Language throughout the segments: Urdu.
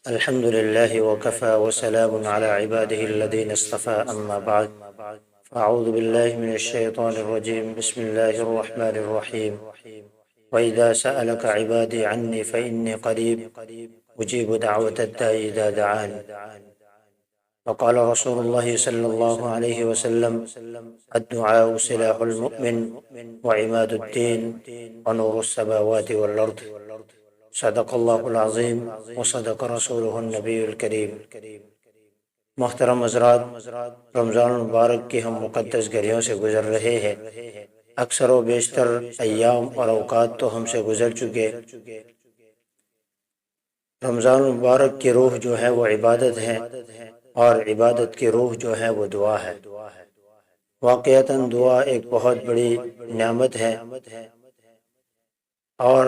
الحمد لله وكفى وسلام على عباده الذين اصطفى أما بعد فأعوذ بالله من الشيطان الرجيم بسم الله الرحمن الرحيم وإذا سألك عبادي عني فإني قريب أجيب دعوة الداعي إذا دعان وقال رسول الله صلى الله عليه وسلم الدعاء سلاح المؤمن وعماد الدين ونور السماوات والأرض صدق اللہ العظیم وصدق رسولہ النبی الکریم۔ محترم حضرات، رمضان المبارک کی ہم مقدس گھڑیوں سے گزر رہے ہیں۔ اکثر و بیشتر ایام اور اوقات تو ہم سے گزر چکے۔ رمضان المبارک کی روح جو ہے وہ عبادت ہے، اور عبادت کی روح جو ہے وہ دعا ہے۔ واقعتاً دعا ایک بہت بڑی نعمت ہے، اور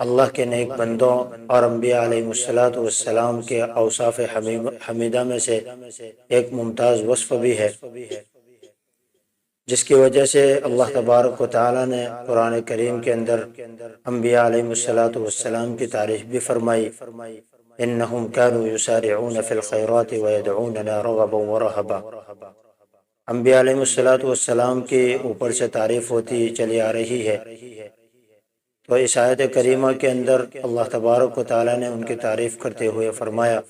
اللہ کے نیک بندوں اور انبیاء علیہ السلام کے اوصاف حمیدہ میں سے ایک ممتاز وصف بھی ہے، جس کی وجہ سے اللہ تبارک و تعالیٰ نے قرآن کریم کے اندر انبیاء علیہ السلام کی تعریف بھی فرمائی۔ انہم کانوا یسارعون فی الخیرات ویدعوننا رغبا ورہبا۔ انبیاء علیہ السلام کی اوپر سے تعریف ہوتی چلی آ رہی ہے، تو اس آیت کریمہ کے اندر اللہ تبارک و تعالیٰ نے ان کی تعریف کرتے ہوئے فرمایا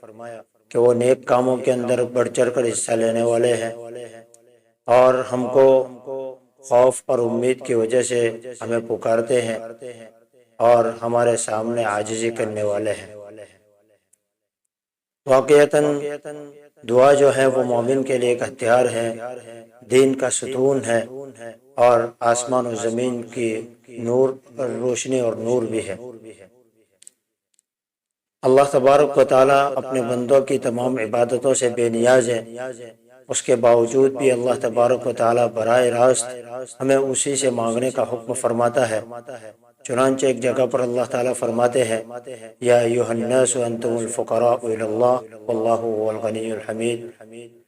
کہ وہ نیک کاموں کے اندر بڑھ چڑھ کر حصہ لینے والے ہیں، اور ہم کو خوف اور امید کی وجہ سے ہمیں پکارتے ہیں اور ہمارے سامنے عاجزی کرنے والے ہیں۔ واقعتاً دعا جو ہے وہ مومن کے لیے ایک ہتھیار ہے، دین کا ستون ہے، اور آسمان و زمین کی نور روشنی اور نور بھی ہے۔ اللہ تبارک و تعالیٰ اپنے بندوں کی تمام عبادتوں سے بے نیاز ہے، اس کے باوجود بھی اللہ تبارک و تعالیٰ براہ راست ہمیں اسی سے مانگنے کا حکم فرماتا ہے۔ چنانچہ ایک جگہ پر اللہ تعالیٰ فرماتے ہیں یا ایھا الناس انتم الفقراء الی اللہ واللہ هو الغنی الحمید،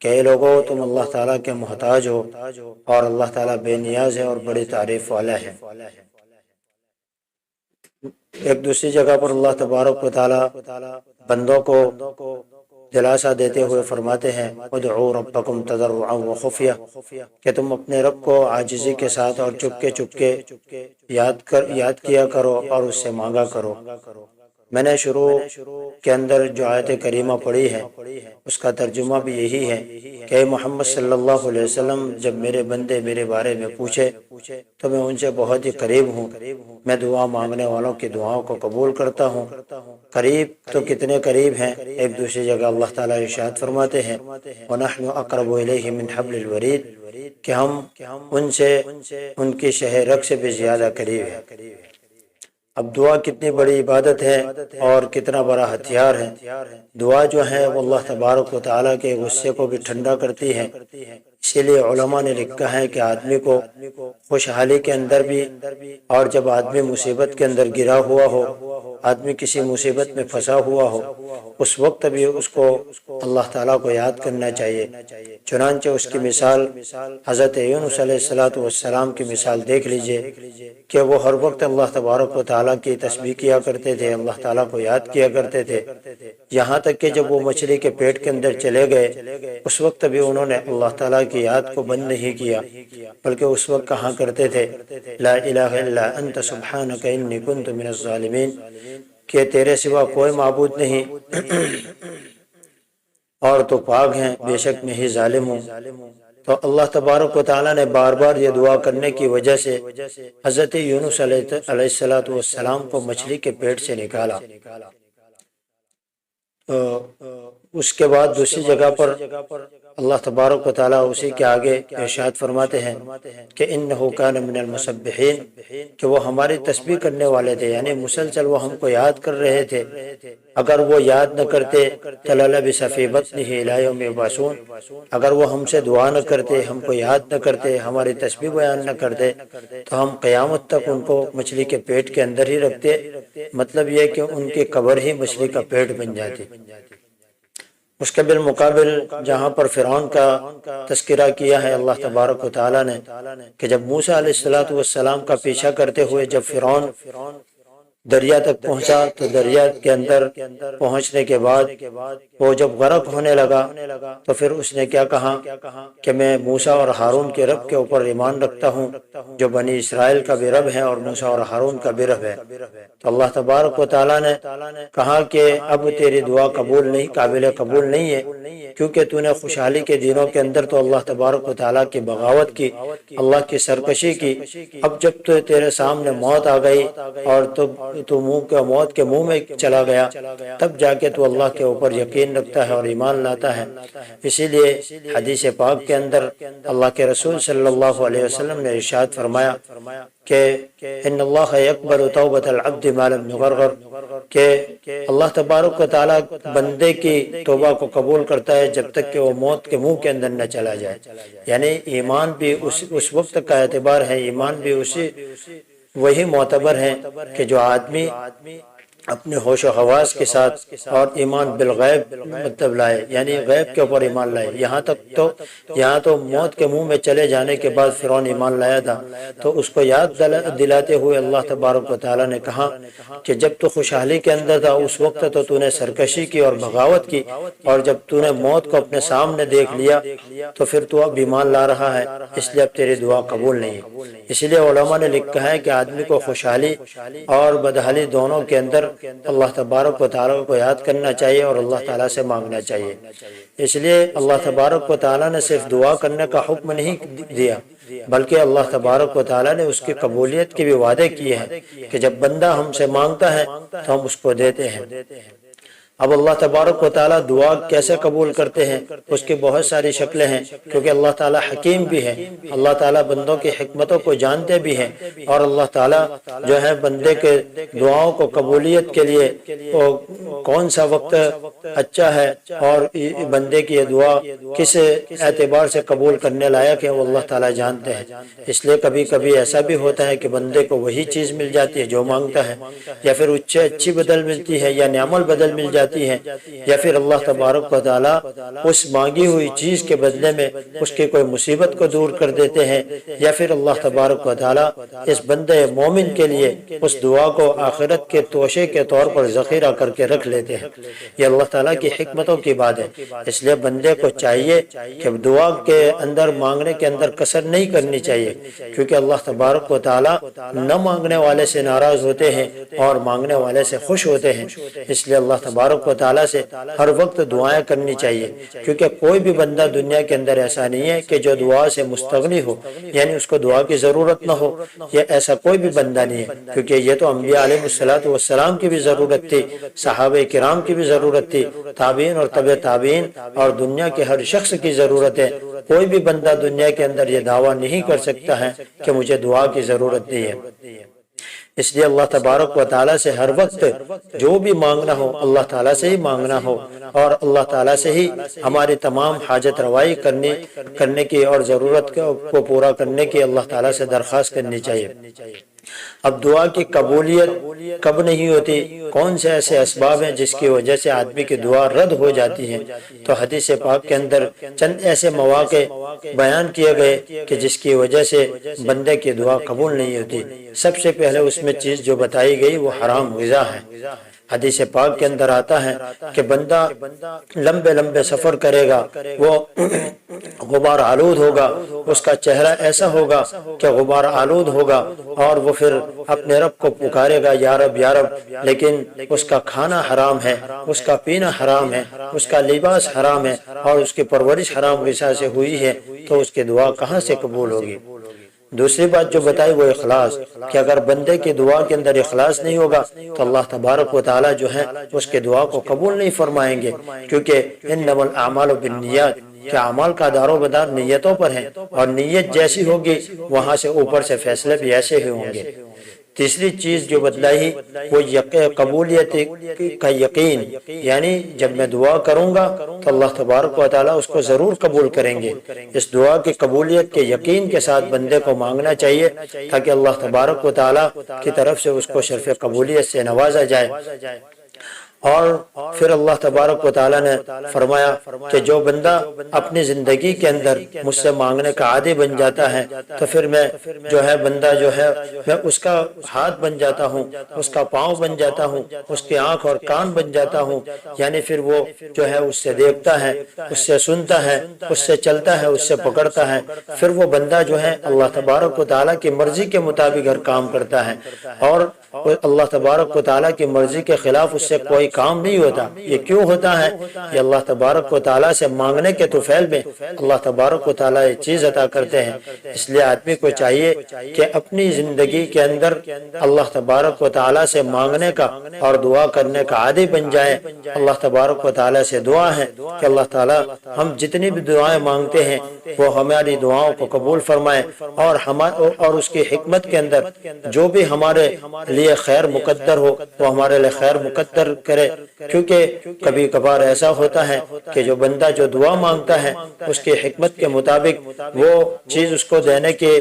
کہ اے لوگو تم اللہ تعالیٰ کے محتاج ہو اور اللہ تعالیٰ بے نیاز ہے اور بڑی تعریف والا ہے۔ ایک دوسری جگہ پر اللہ تبارک و تعالیٰ بندوں کو دلاسا دیتے ہوئے فرماتے ہیں ادعوا ربکم تضرعا وخفیہ، کہ تم اپنے رب کو عاجزی کے ساتھ اور چپکے یاد کیا کرو اور اس سے مانگا کرو۔ میں نے شروع کے اندر جو آیت کریمہ پڑھی ہے اس کا ترجمہ بھی یہی ہے کہ اے محمد صلی اللہ علیہ وسلم، جب میرے بندے میرے بارے میں پوچھے تو میں ان سے بہت ہی قریب ہوں، میں دعا مانگنے والوں کی دعاؤں کو قبول کرتا ہوں۔ قریب تو کتنے قریب ہیں، ایک دوسری جگہ اللہ تعالیٰ ارشاد فرماتے ہیں وَنَحْنُ أَقْرَبُ إِلَيْهِ مِنْ حَبْلِ الْوَرِيدِ، کہ ہم ان سے ان کی شہ رگ سے بھی زیادہ قریب ہیں۔ اب دعا کتنی بڑی عبادت ہے اور کتنا بڑا ہتھیار ہے۔ دعا جو ہے وہ اللہ تبارک و تعالیٰ کے غصے کو بھی ٹھنڈا کرتی ہے۔ اسی لیے علماء نے لکھا ہے کہ آدمی کو خوشحالی کے اندر بھی، اور جب آدمی مصیبت کے اندر گرا ہوا ہو، آدمی کسی مصیبت میں پھنسا ہوا ہو، اس وقت بھی اس کو اللہ تعالیٰ کو یاد کرنا چاہیے۔ چنانچہ اس کی مثال حضرت یونس علیہ السلام کی مثال دیکھ لیجئے کہ وہ ہر وقت اللہ تبارک و تعالیٰ کی تسبیح کیا کرتے تھے، اللہ تعالیٰ کو یاد کیا کرتے تھے، یہاں تک کہ جب وہ مچھلی کے پیٹ کے اندر چلے گئے اس وقت بھی انہوں نے اللہ تعالیٰ کی یاد کو بند نہیں کیا، بلکہ اس وقت کہا کرتے تھے لا الہ الا انت سبحانک انی کنت من الظالمین، کہ تیرے سوا کوئی معبود نہیں اور تو پاک ہیں، بے شک میں ہی ظالم ہوں۔ تو اللہ تبارک و تعالیٰ نے بار بار یہ دعا کرنے کی وجہ سے حضرت یونس علیہ السلام کو مچھلی کے پیٹ سے نکالا۔ اس کے بعد دوسری جگہ پر اللہ تبارک و تعالیٰ اسی کے آگے ارشاد فرماتے ہیں کہ انہ کان من المسبحین، کہ وہ ہماری تسبیح کرنے والے تھے، یعنی مسلسل وہ ہم کو یاد کر رہے تھے۔ اگر وہ یاد نہ کرتے للبث فی بطنہ الی یوم یبعثون، اگر وہ ہم سے دعا نہ کرتے، ہم کو یاد نہ کرتے، ہماری تسبیح بیان نہ کرتے، تو ہم قیامت تک ان کو مچھلی کے پیٹ کے اندر ہی رکھتے۔ مطلب یہ کہ ان کی قبر ہی مچھلی کا پیٹ بن جاتی۔ اس کے بالمقابل جہاں پر فرعون کا تذکرہ کیا ہے اللہ تبارک و تعالیٰ نے کہ جب موسیٰ علیہ السلام کا پیچھا کرتے ہوئے جب فرعون دریا تک پہنچا تو دریا کے اندر پہنچنے کے بعد وہ جب غرق ہونے لگا تو پھر اس نے کیا کہا کہ میں موسیٰ اور ہارون کے رب کے اوپر ایمان رکھتا ہوں جو بنی اسرائیل کا بھی رب ہے اور موسیٰ اور ہارون کا بھی رب ہے۔ تو اللہ تبارک و تعالیٰ نے کہا کہ اب تیری دعا قبول نہیں، قابل قبول نہیں ہے، کیونکہ تو نے خوشحالی کے دنوں کے اندر تو اللہ تبارک و تعالیٰ کی بغاوت کی، اللہ کی سرکشی کی۔ اب جب تو تیرے سامنے موت آ گئی اور تو موت کے منہ میں چلا گیا، تب جا کے تو اللہ کے اوپر یقین رکھتا ہے اور ایمان لاتا ہے۔ اسی لیے حدیث پاک کے اندر اللہ کے رسول صلی اللہ علیہ وسلم نے ارشاد فرمایا کہ ان اللہ یقبل توبۃ العبد ما لم یغرغر، کہ اللہ تبارک و تعالیٰ بندے کی توبہ کو قبول کرتا ہے جب تک کہ وہ موت کے منہ کے اندر نہ چلا جائے۔ یعنی ایمان بھی اس وقت کا اعتبار ہے، ایمان بھی وہی معتبر ہے کہ جو آدمی اپنے ہوش و حواس کے ساتھ اور ایمان بالغیب مطلب لائے، یعنی غیب کے اوپر ایمان لائے۔ یہاں تو موت کے منہ میں چلے جانے کے بعد فرعون ایمان لایا تھا، تو اس کو یاد دلاتے ہوئے اللہ تبارک و تعالیٰ نے کہا کہ جب تو خوشحالی کے اندر تھا اس وقت تو نے سرکشی کی اور بغاوت کی، اور جب تو نے موت کو اپنے سامنے دیکھ لیا تو پھر تو اب ایمان لا رہا ہے، اس لیے اب تیری دعا قبول نہیں ہے۔ اسی لیے علماء نے لکھا ہے کہ آدمی کو خوشحالی اور بدحالی دونوں کے اندر اللہ تبارک و تعالیٰ کو یاد کرنا چاہیے اور اللہ تعالیٰ سے مانگنا چاہیے۔ اس لیے اللہ تبارک و تعالیٰ نے صرف دعا کرنے کا حکم نہیں دیا، بلکہ اللہ تبارک و تعالیٰ نے اس کی قبولیت کے بھی وعدے کیے ہیں کہ جب بندہ ہم سے مانگتا ہے تو ہم اس کو دیتے ہیں۔ اب اللہ تبارک و تعالیٰ دعا کیسے قبول کرتے ہیں، اس کی بہت ساری شکلیں ہیں، کیونکہ اللہ تعالیٰ حکیم بھی ہے، اللہ تعالیٰ بندوں کی حکمتوں کو جانتے بھی ہیں، اور اللہ تعالیٰ جو ہے بندے کے دعاؤں کو قبولیت کے لیے کون سا وقت اچھا ہے اور بندے کی یہ دعا کس اعتبار سے قبول کرنے لائق ہے وہ اللہ تعالیٰ جانتے ہیں۔ اس لیے کبھی کبھی ایسا بھی ہوتا ہے کہ بندے کو وہی چیز مل جاتی ہے جو مانگتا ہے، یا پھر اس سے اچھی بدل ملتی ہے، یا نعمل بدل مل جاتی ہے، یا پھر اللہ تبارک و تعالیٰ اس مانگی ہوئی چیز کے بدلے میں اس کی کوئی مصیبت کو دور کر دیتے ہیں، یا پھر اللہ تبارک و تعالیٰ اس بندے مومن کے لیے اس دعا کو آخرت کے توشے کے طور پر ذخیرہ کر کے رکھ لیتے ہیں۔ یہ اللہ تعالیٰ کی حکمتوں کی بات ہے۔ اس لیے بندے کو چاہیے کہ دعا کے اندر مانگنے کے اندر کسر نہیں کرنی چاہیے، کیونکہ اللہ تبارک و تعالیٰ نہ مانگنے والے سے ناراض ہوتے ہیں اور مانگنے والے سے خوش ہوتے ہیں۔ اس لیے اللہ تبارک و تعالیٰ سے ہر وقت دعائیں کرنی چاہیے، کیونکہ کوئی بھی بندہ دنیا کے اندر ایسا نہیں ہے کہ جو دعا سے مستغنی ہو، یعنی اس کو دعا کی ضرورت نہ ہو، یہ ایسا کوئی بھی بندہ نہیں ہے، کیونکہ یہ تو انبیاء علیہ السلام کی بھی ضرورت تھی، صحابہ کرام کی بھی ضرورت تھی، تابعین اور تبع تابعین اور دنیا کے ہر شخص کی ضرورت ہے۔ کوئی بھی بندہ دنیا کے اندر یہ دعویٰ نہیں کر سکتا ہے کہ مجھے دعا کی ضرورت نہیں ہے۔ اس لیے اللہ تبارک و تعالیٰ سے ہر وقت جو بھی مانگنا ہو اللہ تعالیٰ سے ہی مانگنا ہو، اور اللہ تعالیٰ سے ہی ہماری تمام حاجت روائی کرنے کی اور ضرورت کو پورا کرنے کی اللہ تعالیٰ سے درخواست کرنی چاہیے۔ اب دعا کی قبولیت کب نہیں ہوتی، کون سے ایسے اسباب ہیں جس کی وجہ سے آدمی کی دعا رد ہو جاتی ہے، تو حدیث پاک کے اندر چند ایسے مواقع بیان کیے گئے کہ جس کی وجہ سے بندے کی دعا قبول نہیں ہوتی۔ سب سے پہلے اس میں چیز جو بتائی گئی وہ حرام غذا ہے۔ حدیث پاک کے اندر آتا ہے کہ بندہ لمبے لمبے سفر کرے گا، وہ غبار آلود ہوگا، اس کا چہرہ ایسا ہوگا کہ غبار آلود ہوگا، اور وہ پھر اپنے رب کو پکارے گا یا رب یا رب، لیکن اس کا کھانا حرام ہے، اس کا پینا حرام ہے، اس کا لباس حرام ہے، اور اس کی پرورش حرام غذا سے ہوئی ہے، تو اس کی دعا کہاں سے قبول ہوگی؟ دوسری بات جو بتائی وہ اخلاص، کہ اگر بندے کی دعا کے اندر اخلاص نہیں ہوگا تو اللہ تبارک و تعالیٰ جو ہے اس کے دعا کو قبول نہیں فرمائیں گے، کیونکہ انما الاعمال بالنیات، کہ اعمال کا دار و مدار نیتوں پر ہے، اور نیت جیسی ہوگی وہاں سے اوپر سے فیصلے بھی ایسے ہی ہوں گے۔ تیسری چیز جو بتلائی وہ قبولیت کا یقین، یعنی جب میں دعا کروں گا تو اللہ تبارک و تعالیٰ اس کو ضرور قبول کریں گے۔ اس دعا کی قبولیت کے یقین کے ساتھ بندے کو مانگنا چاہیے تاکہ اللہ تبارک و تعالیٰ کی طرف سے اس کو شرف قبولیت سے نوازا جائے۔ اور پھر اللہ تبارک و تعالیٰ نے فرمایا کہ جو بندہ اپنی زندگی کے اندر مجھ سے مانگنے کا عادی بن جاتا ہے تو پھر میں جو ہے بندہ جو ہے میں اس کا ہاتھ بن جاتا ہوں، اس کا پاؤں بن جاتا ہوں، اس کی آنکھ اور کان بن جاتا ہوں، یعنی پھر وہ جو ہے اس سے دیکھتا ہے، اس سے سنتا ہے، اس سے چلتا ہے، اس سے پکڑتا ہے، پھر وہ بندہ جو ہے اللہ تبارک و تعالیٰ کی مرضی کے مطابق ہر کام کرتا ہے، اور اللہ تبارک و تعالیٰ کی مرضی کے خلاف اس سے کوئی کام نہیں ہوتا۔ یہ کیوں ہوتا ہے؟ یہ اللہ تبارک و تعالیٰ سے مانگنے کے طفیل میں اللہ تبارک و تعالیٰ یہ چیز عطا کرتے ہیں۔ اس لیے آدمی کو چاہیے کہ اپنی زندگی کے اندر اللہ تبارک و تعالیٰ سے مانگنے کا اور دعا کرنے کا عادی بن جائے۔ اللہ تبارک و تعالیٰ سے دعا ہے کہ اللہ تعالیٰ ہم جتنی بھی دعائیں مانگتے ہیں وہ ہماری دعاؤں کو قبول فرمائے، اور اس کی حکمت کے اندر جو بھی ہمارے لیے خیر مقدر ہو وہ ہمارے لیے خیر مقدر کرے، کیونکہ کبھی کبھار ایسا ہوتا ہے کہ جو بندہ جو دعا مانگتا ہے اس کی حکمت کے مطابق وہ چیز اس کو دینے کے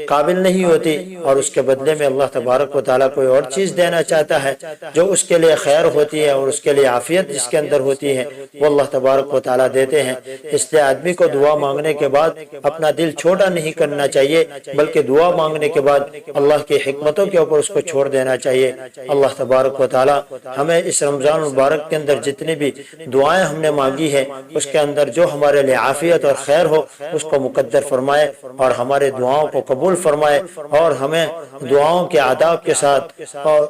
قابل نہیں ہوتی، اور اس کے بدلے میں اللہ تبارک و تعالیٰ کوئی اور چیز دینا چاہتا ہے جو اس کے لیے خیر ہوتی ہے اور اس کے لیے عافیت جس کے اندر ہوتی ہے وہ اللہ تبارک و تعالیٰ دیتے ہیں۔ اس لیے آدمی کو دعا مانگنے کے بعد اپنا دل چھوٹا نہیں کرنا چاہیے، بلکہ دعا مانگنے کے بعد اللہ کی حکمتوں کے اوپر اس کو چھوڑ دینا چاہیے۔ اللہ تبارک و تعالیٰ ہمیں اس رمضان مبارک کے اندر جتنی بھی دعائیں ہم نے مانگی ہے اس کے اندر جو ہمارے لیے عافیت اور خیر ہو اس کو مقدر فرمائے، اور ہمارے دعاؤں کو قبول فرمائے، اور ہمیں دعاؤں کے آداب کے ساتھ اور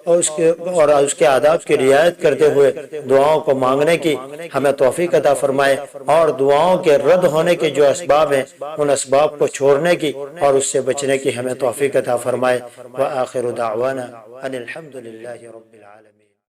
اس کے آداب کی رعایت کرتے ہوئے دعاؤں کو مانگنے کی ہمیں توفیق عطا فرمائے، اور دعاؤں کے رد ہونے کے جو اسباب ہیں ان اسباب کو چھوڑنے کی اور اس سے بچنے کی ہمیں توفیق عطا فرمائے۔ وآخر دعوانا ان الحمد للہ رب العالمین۔